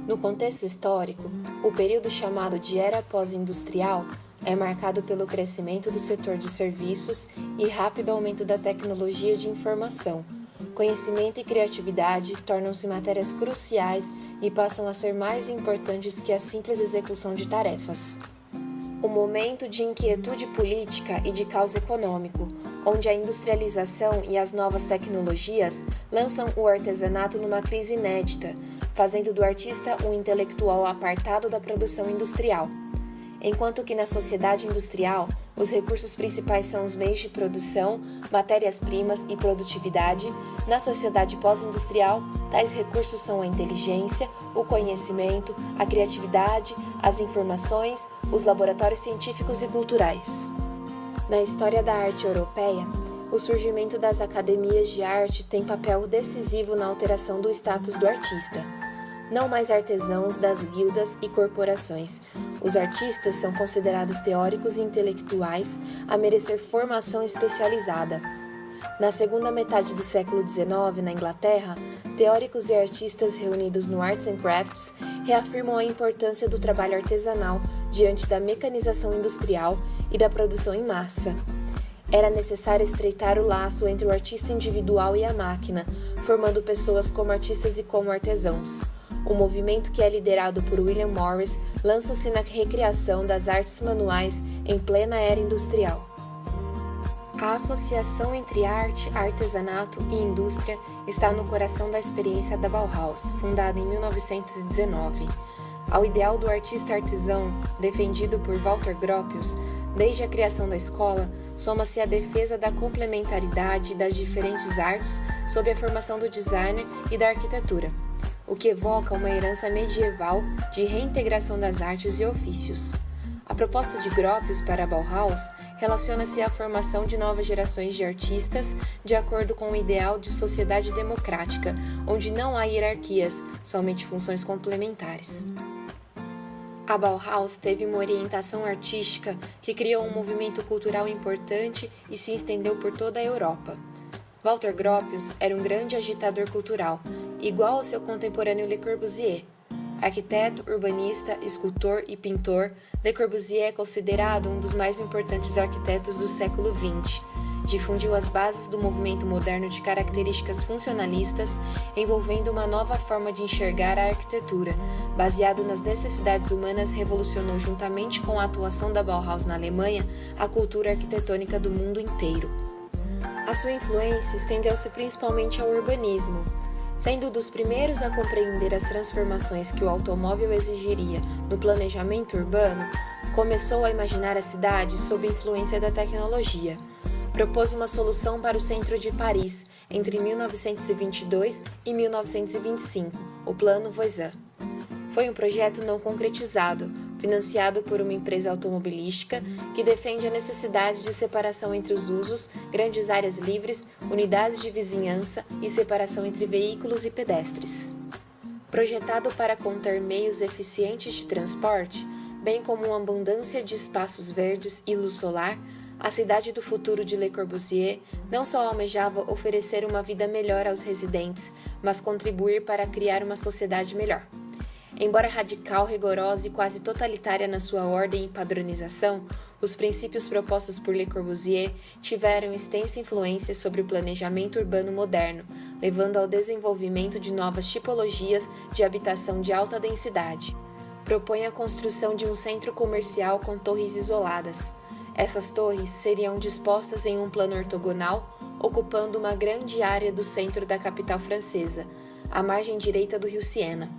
No contexto histórico, o período chamado de Era Pós-Industrial é marcado pelo crescimento do setor de serviços e rápido aumento da tecnologia de informação. Conhecimento e criatividade tornam-se matérias cruciais e passam a ser mais importantes que a simples execução de tarefas. O momento de inquietude política e de caos econômico, onde a industrialização e as novas tecnologias lançam o artesanato numa crise inédita, fazendo do artista um intelectual apartado da produção industrial. Enquanto que na sociedade industrial, os recursos principais são os meios de produção, matérias-primas e produtividade, na sociedade pós-industrial, tais recursos são a inteligência, o conhecimento, a criatividade, as informações, os laboratórios científicos e culturais. Na história da arte europeia, o surgimento das academias de arte tem papel decisivo na alteração do status do artista. Não mais artesãos das guildas e corporações, os artistas são considerados teóricos e intelectuais a merecer formação especializada. Na segunda metade do século XIX, na Inglaterra, teóricos e artistas reunidos no Arts and Crafts reafirmam a importância do trabalho artesanal diante da mecanização industrial e da produção em massa. Era necessário estreitar o laço entre o artista individual e a máquina, formando pessoas como artistas e como artesãos. O movimento, que é liderado por William Morris, lança-se na recriação das artes manuais em plena era industrial. A associação entre arte, artesanato e indústria está no coração da experiência da Bauhaus, fundada em 1919. Ao ideal do artista artesão, defendido por Walter Gropius, desde a criação da escola, soma-se a defesa da complementaridade das diferentes artes sob a formação do designer e da arquitetura, o que evoca uma herança medieval de reintegração das artes e ofícios. A proposta de Gropius para a Bauhaus relaciona-se à formação de novas gerações de artistas de acordo com o ideal de sociedade democrática, onde não há hierarquias, somente funções complementares. A Bauhaus teve uma orientação artística que criou um movimento cultural importante e se estendeu por toda a Europa. Walter Gropius era um grande agitador cultural, igual ao seu contemporâneo Le Corbusier. Arquiteto, urbanista, escultor e pintor, Le Corbusier é considerado um dos mais importantes arquitetos do século XX. Difundiu as bases do movimento moderno de características funcionalistas, envolvendo uma nova forma de enxergar a arquitetura. Baseado nas necessidades humanas, revolucionou, juntamente com a atuação da Bauhaus na Alemanha, a cultura arquitetônica do mundo inteiro. A sua influência estendeu-se principalmente ao urbanismo. Sendo dos primeiros a compreender as transformações que o automóvel exigiria no planejamento urbano, começou a imaginar a cidade sob influência da tecnologia. Propôs uma solução para o centro de Paris entre 1922 e 1925, o Plano Voisin. Foi um projeto não concretizado, financiado por uma empresa automobilística que defende a necessidade de separação entre os usos, grandes áreas livres, unidades de vizinhança e separação entre veículos e pedestres. Projetado para conter meios eficientes de transporte, bem como uma abundância de espaços verdes e luz solar, a cidade do futuro de Le Corbusier não só almejava oferecer uma vida melhor aos residentes, mas contribuir para criar uma sociedade melhor. Embora radical, rigorosa e quase totalitária na sua ordem e padronização, os princípios propostos por Le Corbusier tiveram extensa influência sobre o planejamento urbano moderno, levando ao desenvolvimento de novas tipologias de habitação de alta densidade. Propõe a construção de um centro comercial com torres isoladas. Essas torres seriam dispostas em um plano ortogonal, ocupando uma grande área do centro da capital francesa, à margem direita do rio Siena.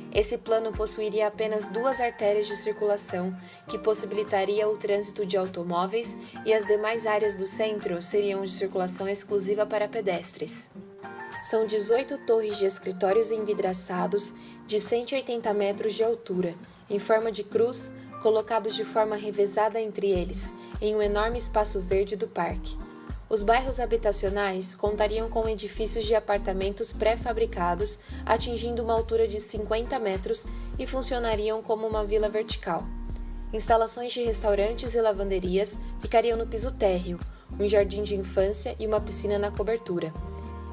Esse plano possuiria apenas 2 artérias de circulação, que possibilitaria o trânsito de automóveis, e as demais áreas do centro seriam de circulação exclusiva para pedestres. São 18 torres de escritórios envidraçados de 180 metros de altura, em forma de cruz, colocados de forma revezada entre eles, em um enorme espaço verde do parque. Os bairros habitacionais contariam com edifícios de apartamentos pré-fabricados, atingindo uma altura de 50 metros e funcionariam como uma vila vertical. Instalações de restaurantes e lavanderias ficariam no piso térreo, um jardim de infância e uma piscina na cobertura.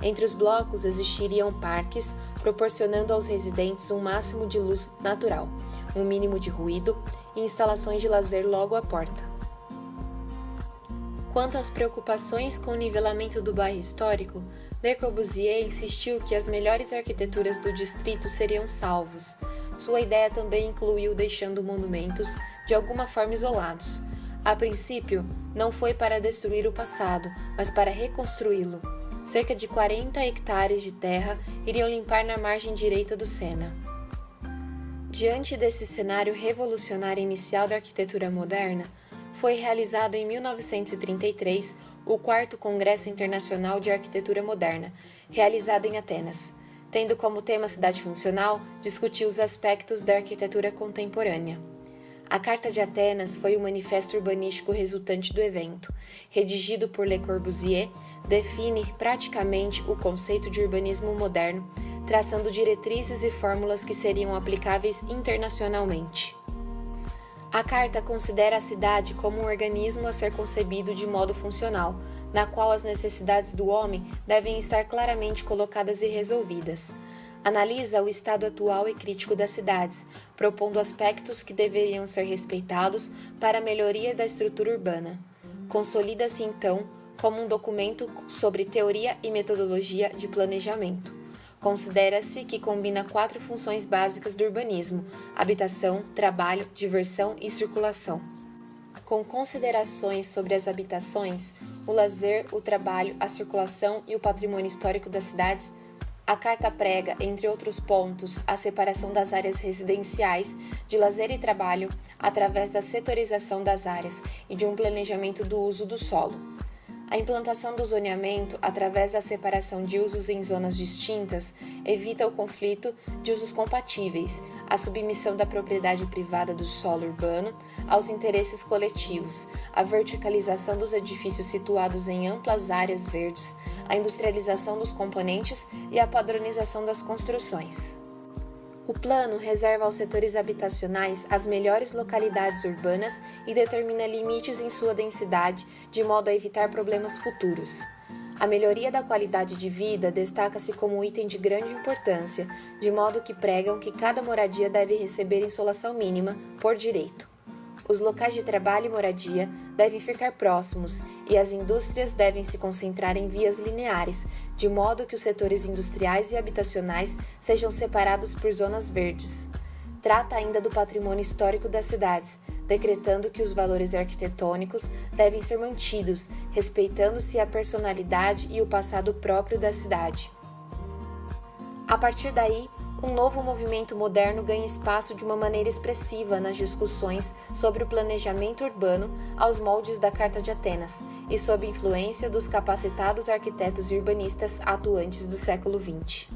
Entre os blocos existiriam parques, proporcionando aos residentes um máximo de luz natural, um mínimo de ruído e instalações de lazer logo à porta. Quanto às preocupações com o nivelamento do bairro histórico, Le Corbusier insistiu que as melhores arquiteturas do distrito seriam salvos. Sua ideia também incluiu deixando monumentos, de alguma forma isolados. A princípio, não foi para destruir o passado, mas para reconstruí-lo. Cerca de 40 hectares de terra iriam limpar na margem direita do Sena. Diante desse cenário revolucionário inicial da arquitetura moderna, foi realizado em 1933 o 4º Congresso Internacional de Arquitetura Moderna, realizado em Atenas. Tendo como tema cidade funcional, discutiu os aspectos da arquitetura contemporânea. A Carta de Atenas foi o manifesto urbanístico resultante do evento. Redigido por Le Corbusier, define praticamente o conceito de urbanismo moderno, traçando diretrizes e fórmulas que seriam aplicáveis internacionalmente. A Carta considera a cidade como um organismo a ser concebido de modo funcional, na qual as necessidades do homem devem estar claramente colocadas e resolvidas. Analisa o estado atual e crítico das cidades, propondo aspectos que deveriam ser respeitados para a melhoria da estrutura urbana. Consolida-se, então, como um documento sobre teoria e metodologia de planejamento. Considera-se que combina 4 funções básicas do urbanismo: habitação, trabalho, diversão e circulação. Com considerações sobre as habitações, o lazer, o trabalho, a circulação e o patrimônio histórico das cidades, a Carta prega, entre outros pontos, a separação das áreas residenciais, de lazer e trabalho, através da setorização das áreas e de um planejamento do uso do solo. A implantação do zoneamento, através da separação de usos em zonas distintas, evita o conflito de usos compatíveis, a submissão da propriedade privada do solo urbano aos interesses coletivos, a verticalização dos edifícios situados em amplas áreas verdes, a industrialização dos componentes e a padronização das construções. O plano reserva aos setores habitacionais as melhores localidades urbanas e determina limites em sua densidade, de modo a evitar problemas futuros. A melhoria da qualidade de vida destaca-se como um item de grande importância, de modo que pregam que cada moradia deve receber insolação mínima, por direito. Os locais de trabalho e moradia devem ficar próximos e as indústrias devem se concentrar em vias lineares, de modo que os setores industriais e habitacionais sejam separados por zonas verdes. Trata ainda do patrimônio histórico das cidades, decretando que os valores arquitetônicos devem ser mantidos, respeitando-se a personalidade e o passado próprio da cidade. A partir daí, um novo movimento moderno ganha espaço de uma maneira expressiva nas discussões sobre o planejamento urbano aos moldes da Carta de Atenas e sob influência dos capacitados arquitetos e urbanistas atuantes do século XX.